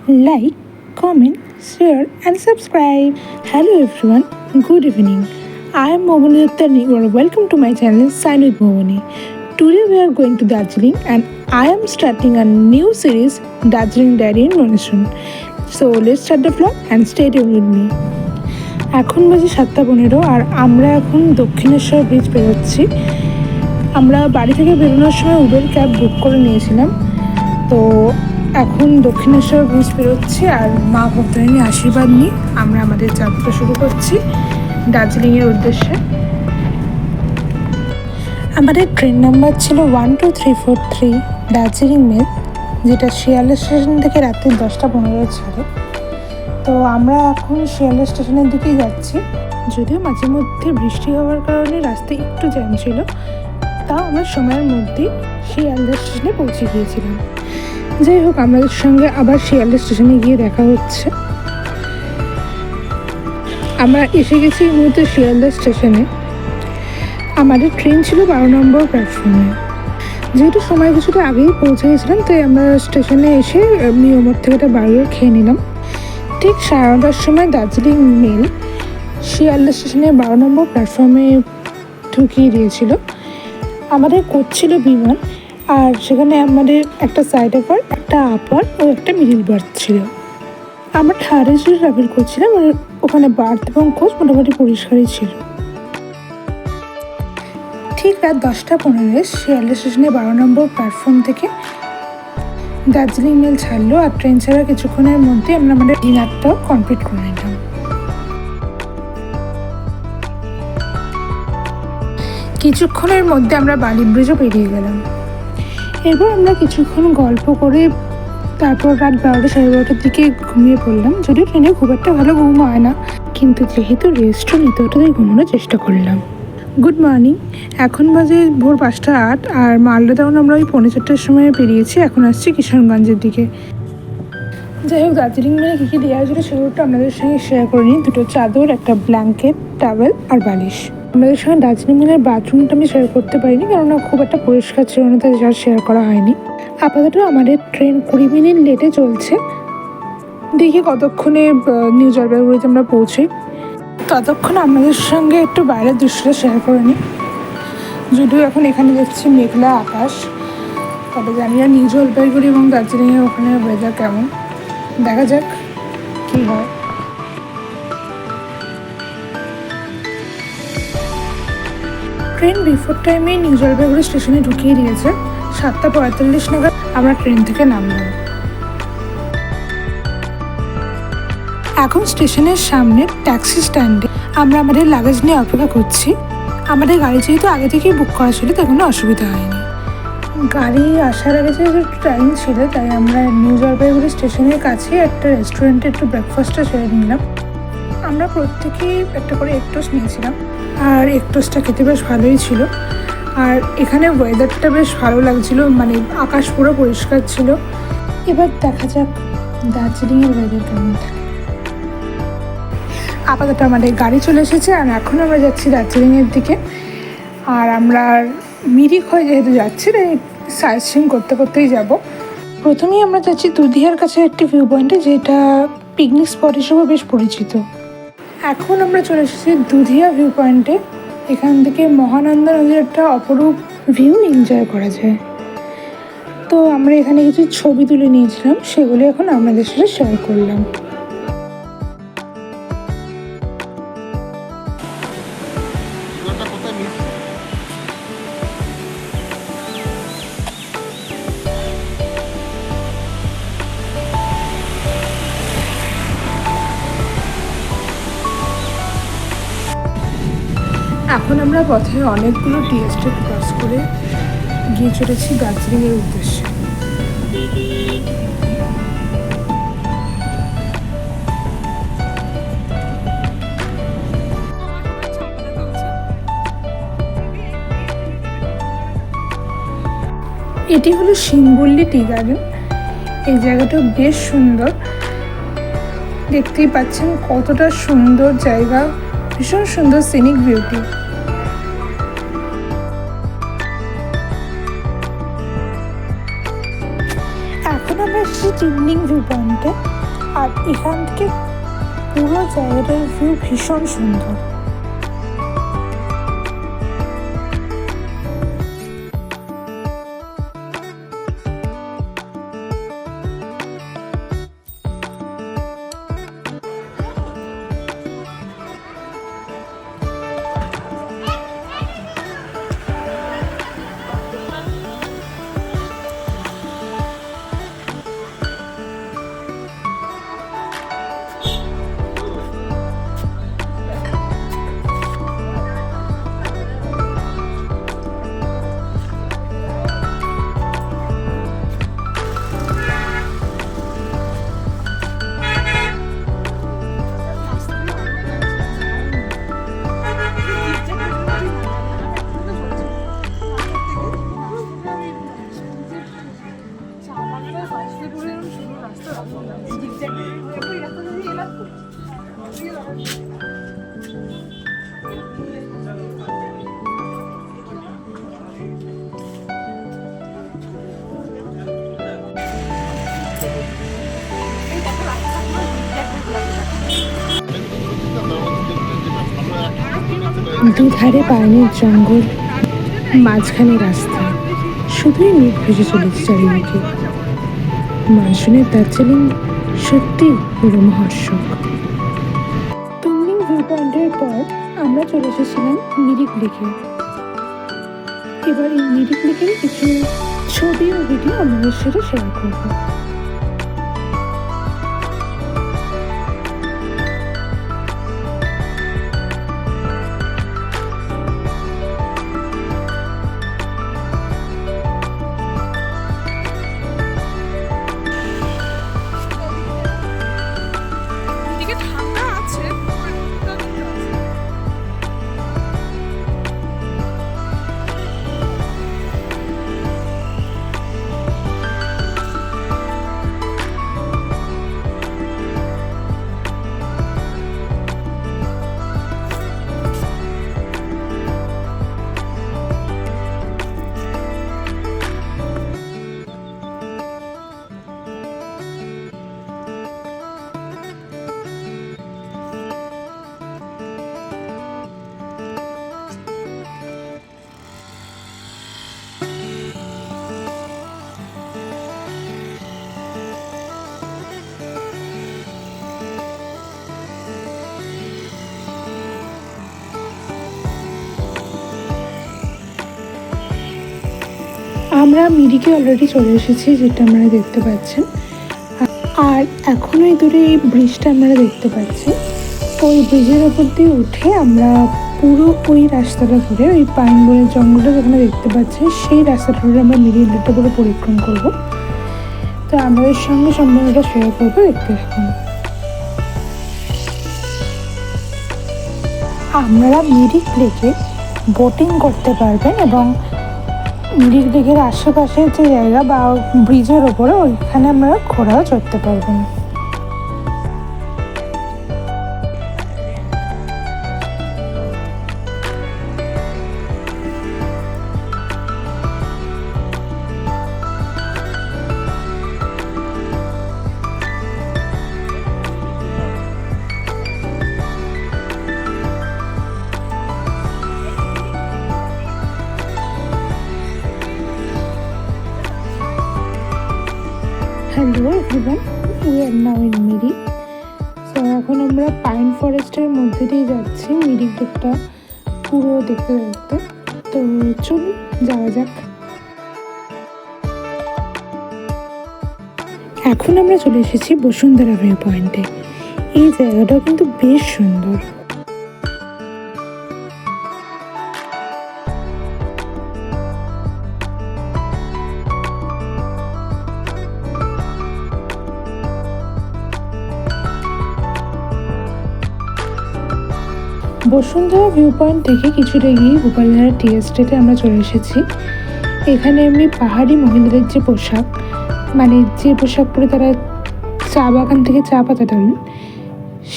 like, comment, share and subscribe. Hello everyone, good evening. I am Mohani Dutta and you are welcome to my channel Sign with Mohani. Today we are going to Darjeeling and I am starting a new series Darjeeling Diary in Monsoon. So let's start the vlog and stay tuned with me. এখন বাজে 7:15 আর আমরা এখন Dakshineswar bridge বেরোচ্ছি। আমরা বাড়ি থেকে বেরোনোর সময় উবের ক্যাব বুক করে নিয়েছিলাম। তো এখন দক্ষিণেশ্বর ব্রিজ বেরোচ্ছি আর মা ভক্তরানীর আশীর্বাদ নিয়ে আমরা আমাদের যাত্রা শুরু করছি দার্জিলিংয়ের উদ্দেশ্যে। আমাদের ট্রেন নাম্বার ছিল 12343 দার্জিলিং মেল, যেটা শিয়ালদা স্টেশন থেকে রাত্রি 10:15 ছাড়ে। তো আমরা এখন শিয়ালদা স্টেশনের দিকেই যাচ্ছি। যদিও মাঝে মধ্যে বৃষ্টি হওয়ার কারণে রাস্তায় একটু জ্যাম ছিল, তাও আমরা সময়ের মধ্যেই শিয়ালদা স্টেশনে পৌঁছে গিয়েছিলাম। যাই হোক, আমাদের সঙ্গে আবার শিয়ালদা স্টেশনে গিয়ে দেখা হচ্ছে। আমরা এসে গেছি এই মুহূর্তে শিয়ালদা স্টেশনে। আমাদের ট্রেন ছিল 12 নম্বর প্ল্যাটফর্মে। যেহেতু সময় কিছুটা আগেই পৌঁছে গেছিলাম, তাই আমরা স্টেশনে এসে মিওমোড় থেকে একটা বার্গার খেয়ে নিলাম। ঠিক 9:30টার সময় দার্জিলিং মেল শিয়ালদা স্টেশনে 12 নম্বর প্ল্যাটফর্মে ঢুকিয়ে দিয়েছিল। আমাদের কোচ ছিল বিমান, আর সেখানে আমাদের একটা সাইড আপার, একটা আপার ও একটা মিডিল বার্থ ছিল। আমরা থার্ড এসি ট্রাভেল করছিলাম আর ওখানে বার্থ এবং কোচ মোটামুটি পরিষ্কারই ছিল। ঠিক রাত 10:15 শিয়ালদা স্টেশনে 12 নম্বর প্ল্যাটফর্ম থেকে দার্জিলিং মেল ছাড়লো আর ট্রেন ছাড়ার কিছুক্ষণের মধ্যে আমরা আমাদের ডিনারটাও কমপ্লিট করে নিলাম। কিছুক্ষণের মধ্যে আমরা বালি ব্রিজও পেরিয়ে গেলাম। এরপর আমরা কিছুক্ষণ গল্প করে তারপর রাত 12টা 12:30টার দিকে ঘুমিয়ে পড়লাম। যদিও ট্রেনে খুব একটা ভালো ঘুম হয় না, কিন্তু যেহেতু রেস্টও নিতে হতো তাই ঘুমানোর চেষ্টা করলাম। গুড মর্নিং, এখন বাজে ভোর 5:08 আর মালদা টাউন আমরা ওই 4:45টার সময় পেরিয়েছি। এখন আসছি কিষানগঞ্জের দিকে। যাই হোক, দার্জিলিং মেলে কী কী দেওয়া হয়েছিল সেগুলোটা আপনাদের সঙ্গে শেয়ার করে নিই। 2টো চাদর, একটা ব্ল্যাঙ্কেট, টাওয়েল আর বালিশ। আমাদের সঙ্গে দার্জিলিং মেলের বাথরুমটা আমি শেয়ার করতে পারিনি, কেননা খুব একটা পরিষ্কার ছিল না, তাই যার শেয়ার করা হয়নি। আপাতত আমাদের ট্রেন 20 মিনিট লেটে চলছে। দেখি কতক্ষণে নিউ জলপাইগুড়িতে আমরা পৌঁছাই। ততক্ষণ আমাদের সঙ্গে একটু বাইরের দৃশ্যটা শেয়ার করে নিই। যদিও এখন এখানে দেখছি মেঘলা আকাশ, তবে জানি না নিউ জলপাইগুড়ি এবং দার্জিলিংয়ের ওখানে ওয়েদার কেমন। দেখা যাক কী হয়। ট্রেন বিফোর টাইমে নিউ জলপাইগুড়ি স্টেশনে ঢুকিয়ে দিয়েছে। 7:45 নাগাদ আমরা ট্রেন থেকে নামলাম। এখন স্টেশনের সামনে ট্যাক্সি স্ট্যান্ডে আমরা আমাদের লাগেজ নিয়ে অপেক্ষা করছি। আমাদের গাড়ি যেহেতু আগে থেকেই বুক করা ছিল, তাই কোনো অসুবিধা হয়নি। গাড়ি আসার আগে যেহেতু একটু টাইম ছিল, তাই আমরা নিউ জলপাইগুড়ি স্টেশনের কাছে একটা রেস্টুরেন্টে একটু ব্রেকফাস্টটা সেরে নিলাম। আমরা প্রত্যেকেই একটা করে এগ টোস্ট নিয়েছিলাম, আর এগ টোস্টটা খেতে বেশ ভালোই ছিল। আর এখানে ওয়েদারটা বেশ ভালো লাগছিল, মানে আকাশ পুরো পরিষ্কার ছিল। এবার দেখা যাক দার্জিলিংয়ের ওয়েদার কেমন থাকে। আপাতত আমাদের গাড়ি চলে এসেছে আর এখন আমরা যাচ্ছি দার্জিলিংয়ের দিকে। আর আমরা মিরিক হয়ে যেহেতু যাচ্ছি, তাই সাইট সিইং করতে করতেই যাব। প্রথমেই আমরা যাচ্ছি দুধিয়ার কাছে একটি ভিউ পয়েন্টে, যেটা পিকনিক স্পট হিসেবে বেশ পরিচিত। এখন আমরা চলে এসেছি দুধিয়া ভিউ পয়েন্টে। এখান থেকে মহানন্দা নদীর একটা অপরূপ ভিউ এনজয় করা যায়। তো আমরা এখানে কিছু ছবি তুলে নিয়েছিলাম, সেগুলো এখন আপনাদের সাথে শেয়ার করলাম। এখন আমরা পথে অনেকগুলো টি এস্টেট ক্রস করে গিয়ে চলেছি দার্জিলিংয়ের উদ্দেশ্যে। এটি হলো সিংবল্লী টি গার্ডেন। এই জায়গাটা বেশ সুন্দর, দেখতেই পাচ্ছেন কতটা সুন্দর জায়গা, ভীষণ সুন্দর সিনিক বিউটি। এখন আমরা এসেছি তুমলিং ভিউ পয়েন্টে। আর এখান থেকে পুরো জায়গাটার ভিউ ভীষণ সুন্দর। দুধারে পাইনের জঙ্গল, মাঝখানে রাস্তা, শুধুই মেঘ ভেসে চলেছে চারিদিকে। মনসুনের দার্জিলিং সত্যি রোমহর্ষক। তুমলিং ভিউ পয়েন্টের পর আমরা চলে এসেছিলাম মিরিক লেকে। এবার এই মিরিক লেকের কিছু ছবি ও ভিডিও আমাদের সাথে শেয়ার করবো। আমরা মিরিকে অলরেডি চলে এসেছি, যেটা আপনারা দেখতে পাচ্ছেন। আর এখনো এই দূরে এই ব্রিজটা আপনারা দেখতে পাচ্ছেন। ওই ব্রিজের ওপর দিয়ে উঠে আমরা পুরো ওই রাস্তাটা ধরে, ওই পাইন বনের জঙ্গলটা যেখানে দেখতে পাচ্ছেন, সেই রাস্তাটা ধরে আমরা মিরি লেকটা পুরো পরিক্রম করব। তো আমাদের সঙ্গে সম্পূর্ণটা শেয়ার করবো, দেখতে থাকুন। আপনারা মিরিক লেকে বোটিং করতে পারবেন এবং মিরিক লেকের আশেপাশের যে জায়গা বা ব্রিজের ওপরে, ওইখানে আপনারা ঘোড়াও চড়তে পারবেন। Hello everyone, we are now in Mirik. So এখন আমরা পাইন ফরেস্টের মধ্যে দিয়ে যাচ্ছি মিরিক লেকটা পুরো দেখতে দেখতে। তো চলুন যাওয়া যাক। এখন আমরা চলে এসেছি বসুন্ধরা ভিউ পয়েন্টে। এই জায়গাটা কিন্তু বেশ সুন্দর। বসুন্ধরা ভিউ পয়েন্ট থেকে কিছুটা গিয়ে গোপালধারা টি এস্টেটে আমরা চলে এসেছি। এখানে এমনি পাহাড়ি মহিলাদের যে পোশাক, মানে যে পোশাক পরে তারা চা বাগান থেকে চা পাতা তোলেন,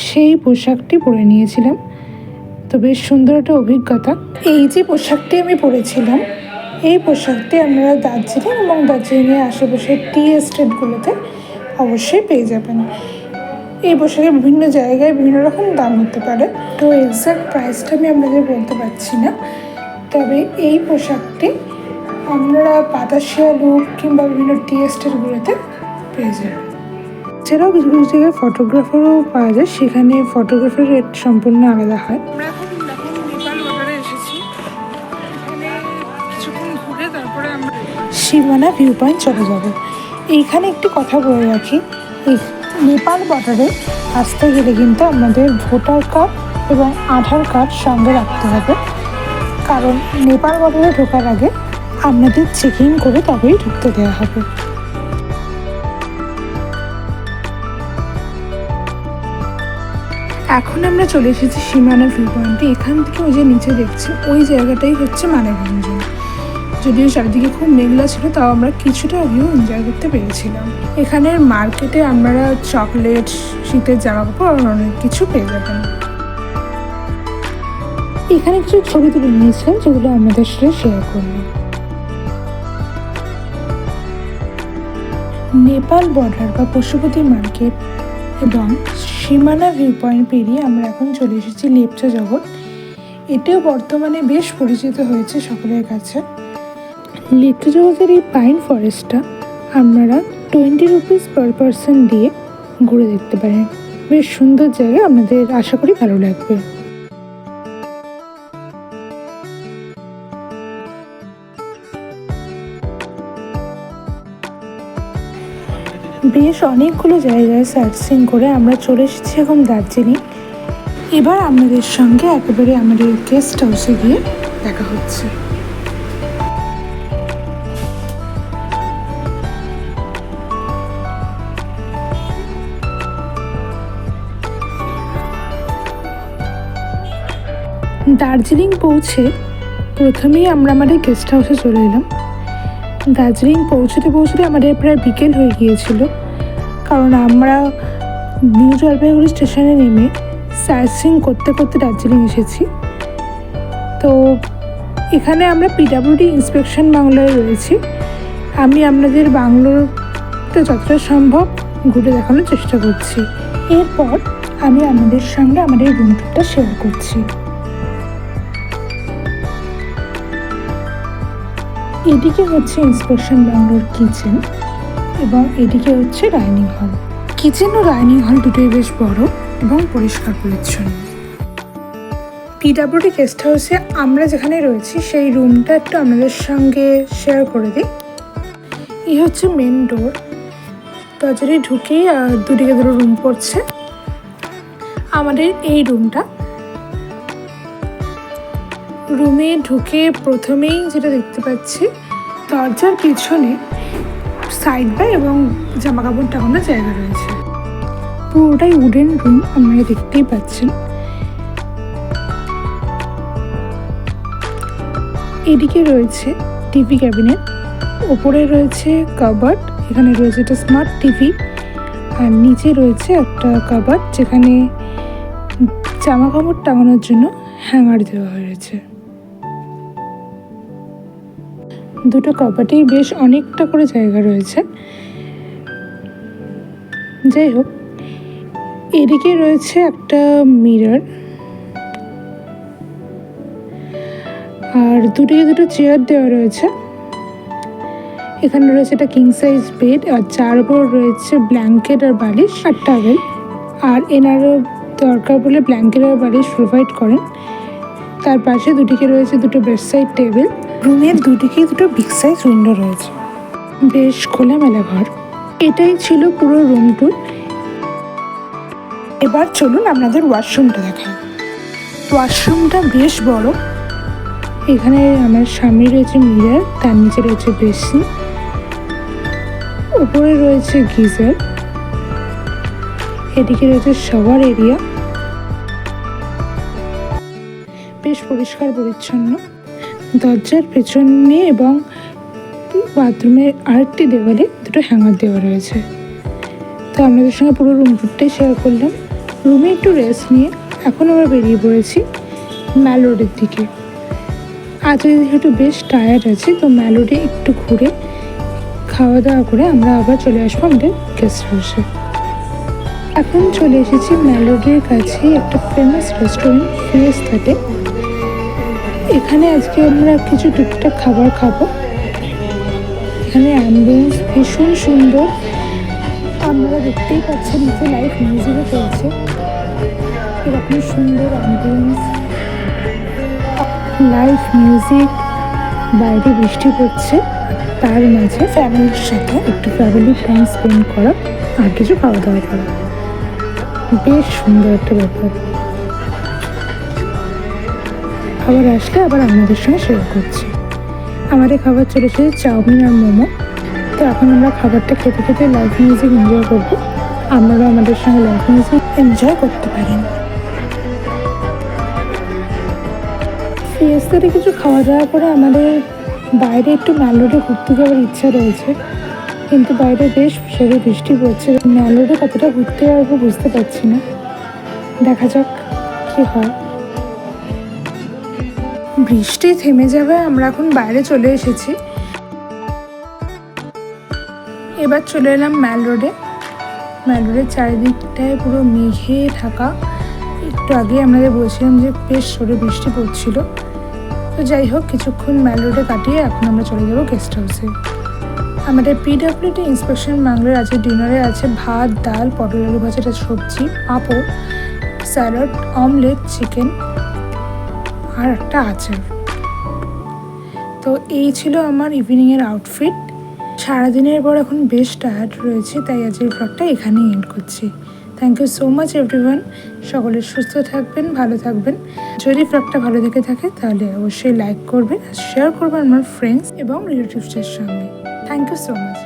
সেই পোশাকটি পরে নিয়েছিলাম। তো বেশ সুন্দর একটা অভিজ্ঞতা। এই যে পোশাকটি আমি পরেছিলাম, এই পোশাকটি আপনারা দার্জিলিং এবং দার্জিলিংয়ের আশেপাশের টি এস্টেটগুলোতে অবশ্যই পেয়ে যাবেন। এই পোশাকের বিভিন্ন জায়গায় বিভিন্ন রকম দাম হতে পারে, তো এক্স্যাক্ট প্রাইসটা আমি আপনাদের বলতে পারছি না। তবে এই পোশাকটি আপনারা বাতাসিয়া লুক কিংবা বিভিন্ন টি এস্টেটগুলোতে পেয়ে যাবেন। এছাড়াও কিছু কিছু জায়গায় ফটোগ্রাফারও পাওয়া যায়, সেখানে ফটোগ্রাফার রেট সম্পূর্ণ আলাদা হয়। আমরা এখন নেপাল বর্ডারে এসেছি, এখানে কিছুক্ষণ ঘুরে তারপরে আমরা সীমানা ভিউ পয়েন্ট চলে যাব। এইখানে একটি কথা বলে রাখি, এই নেপাল বর্ডারে আসতে গেলে কিন্তু আমাদের ভোটার কার্ড এবং আধার কার্ড সঙ্গে রাখতে হবে, কারণ নেপাল বর্ডারে ঢোকার আগে আপনাদের চেকিং করে তবেই ঢুকতে দেওয়া হবে। এখন আমরা চলে এসেছি সীমানা ভিউ পয়েন্টে। এখান থেকে ওই যে নিচে দেখছি ওই জায়গাটাই হচ্ছে মানেভঞ্জন। যদিও চারিদিকে খুব মেঘলা ছিল, তাও আমরা কিছুটা ভিউ এনজয় করতে পেরেছিলাম। এখানের মার্কেটে আমরা চকলেট, শীতের জামা কাপড় আর অনেক কিছু পেয়ে যাবেন। এখানে কিছু ছবি তুলে নিয়েছিলাম, যেগুলো আমাদের সাথে শেয়ার করলাম। নেপাল বর্ডার বা পশুপতি মার্কেট এবং সীমানা ভিউ পয়েন্ট পেরিয়ে আমরা এখন চলে এসেছি লেপচা জগৎ। এটিও বর্তমানে বেশ পরিচিত হয়েছে সকলের কাছে। লেপচা জগতের এই পাইন ফরেস্টটা আপনারা 20 রুপিস পার পারসন দিয়ে ঘুরে দেখতে পারেন। বেশ সুন্দর জায়গা, আপনাদের আশা করি ভালো লাগবে। বেশ অনেকগুলো জায়গায় সার্চিং করে আমরা চলে এসেছি এখন দার্জিলিং। এবার আপনাদের সঙ্গে একেবারে আমাদের গেস্ট হাউসে গিয়ে দেখা হচ্ছে। দার্জিলিং পৌঁছে প্রথমেই আমরা আমাদের গেস্ট হাউসে চলে এলাম। দার্জিলিং পৌঁছতে আমাদের প্রায় বিকেল হয়ে গিয়েছিল, কারণ আমরা নিউ জলপাইগুড়ি স্টেশনে নেমে সার্চিং করতে করতে দার্জিলিং এসেছি। তো এখানে আমরা পিডাব্লিউডি ইন্সপেকশন বাংলোয় রয়েছি। আমি আপনাদের বাংলোতে যতটা সম্ভব ঘুরে দেখানোর চেষ্টা করছি। এরপর আমি আপনাদের সঙ্গে আমাদের রুম টুরটা শেয়ার করছি। এদিকে হচ্ছে ইন্সপেকশন বাংলোর কিচেন এবং এদিকে হচ্ছে ডাইনিং হল। কিচেন ও ডাইনিং হল দুটোই বেশ বড় এবং পরিষ্কার পরিচ্ছন্ন। পিডাব্লিউডি গেস্ট হাউসে আমরা যেখানে রয়েছি সেই রুমটা একটু আপনাদের সঙ্গে শেয়ার করে দিই। এই হচ্ছে মেন ডোর, দরজাটি ঢুকেই দুদিকে দুটো রুম পড়ছে। আমাদের এই রুমে ঢুকে প্রথমেই যেটা দেখতে পাচ্ছি, দরজার পিছনে সাইড বাই এবং জামা কাপড় টাঙানোর জায়গা রয়েছে। পুরোটাই উডেন রুম, আপনারা দেখতেই পাচ্ছেন। এদিকে রয়েছে টিভি ক্যাবিনেট, ওপরে রয়েছে কাবার্ড, এখানে রয়েছে একটা স্মার্ট টিভি, আর নিচে রয়েছে একটা কাবার্ড যেখানে জামা কাপড় টাঙানোর জন্য হ্যাঙ্গার দেওয়া হয়েছে। দুটো কাবার্ডেই বেশ অনেকটা করে জায়গা রয়েছে। যাই হোক, এদিকে রয়েছে একটা মিরর, আর দুদিকে দুটো চেয়ার দেওয়া রয়েছে। এখানে রয়েছে একটা কিং সাইজ বেড, আর যার উপর রয়েছে ব্ল্যাঙ্কেট আর বালিশ আর টাওয়েল, আর এনারও দরকার বলে ব্ল্যাঙ্কেট আর বালিশ প্রোভাইড করেন। তার পাশে দুদিকে রয়েছে দুটো বেডসাইড টেবিল। রুমের দুদিকেই দুটো বিগ সাইজ উইন্ডো রয়েছে। বেশ খোলামেলা ঘর। এটাই ছিল পুরো রুম টুর। এবার চলুন আপনাদের ওয়াশরুমটা দেখাই। ওয়াশরুমটা বেশ বড়। এখানে আমার সামনে রয়েছে মিরর, তার নিচে রয়েছে বেসিন, উপরে রয়েছে গিজার, এদিকে রয়েছে শাওয়ার এরিয়া। বেশ পরিষ্কার পরিচ্ছন্ন। দরজার পেছনে এবং বাথরুমের আরেকটি দেওয়ালে দুটো হ্যাঙ্গার দেওয়া রয়েছে। তো আপনাদের সঙ্গে পুরো রুম টুরটাই শেয়ার করলাম। রুমে একটু রেস্ট নিয়ে এখন আমরা বেরিয়ে পড়েছি ম্যাল রোডের দিকে। আজ যেহেতু বেশ টায়ার্ড আছি, তো ম্যাল রোডে একটু ঘুরে খাওয়া দাওয়া করে আমরা আবার চলে আসবো আমাদের গেস্ট হাউসে। এখন চলে এসেছি মেলোডির কাছে একটা ফেমাস রেস্টুরেন্ট ফিয়েস্তাতে। এখানে আজকে আমরা কিছু টুকটাক খাবার খাবো। এখানে অ্যাম্বিয়েন্স ভীষণ সুন্দর, আপনারা দেখতেই পাচ্ছেন নিচে লাইভ মিউজিকও চলছে। এরকম সুন্দর অ্যাম্বিয়েন্স, লাইভ মিউজিক, বাইরে বৃষ্টি পড়ছে, তার মাঝে ফ্যামিলির সাথে একটু ফ্যামিলি টাইম স্পেন্ড করা আর কিছু খাওয়া দাওয়া করা, বেশ সুন্দর একটা ব্যাপার। খাবার আসলে আবার আপনাদের সঙ্গে শেয়ার করছি। আমাদের খাবার চলে এসেছে চাউমিন আর মোমো। তো এখন আমরা খাবারটা খেতে খেতে লাইভ মিউজিক এনজয় করবো। আপনারাও আমাদের সঙ্গে লাইভ মিউজিক এনজয় করতে পারেন। ফিয়েস্তাতে কিছু খাওয়া দাওয়া করে আমাদের বাইরে একটু মেলোডে ঘুরতে যাওয়ার ইচ্ছা রয়েছে, কিন্তু বাইরে বেশ সেরে বৃষ্টি পড়ছে। মেলোডে কতটা ঘুরতে পারবো বুঝতে পারছি না, দেখা যাক কি হয়। বৃষ্টি থেমে যাবে, আমরা এখন বাইরে চলে এসেছি। এবার চলে এলাম ম্যাল রোডে। ম্যাল রোডের চারিদিকটায় পুরো মেঘে ঢাকা। একটু আগে আমাদের বলছিলাম যে বেশ সরে বৃষ্টি পড়ছিল। তো যাই হোক, কিছুক্ষণ ম্যাল রোডে কাটিয়ে এখন আমরা চলে যাবো গেস্ট হাউসে। আমাদের পিডব্লিউডি ইন্সপেকশন বাংলার আছে ডিনারে আছে ভাত, ডাল, পটল আলু ভাজাটা সবজি, পাঁপড়, স্যালাড, অমলেট, চিকেন আর একটা আচার। তো এই ছিল আমার ইভিনিংয়ের আউটফিট। সারাদিনের পর এখন বেশ টায়ার্ড রয়েছে, তাই আজকের ব্লগটা এখানেই এন্ড করছি। Thank you so much everyone. সকলে সুস্থ থাকবেন, ভালো থাকবেন। যদি ব্লগটা ভালো দেখে থাকে তাহলে অবশ্যই লাইক করবেন আর শেয়ার করবেন আমার ফ্রেন্ডস এবং রিলেটিভসদের সঙ্গে। Thank you so much.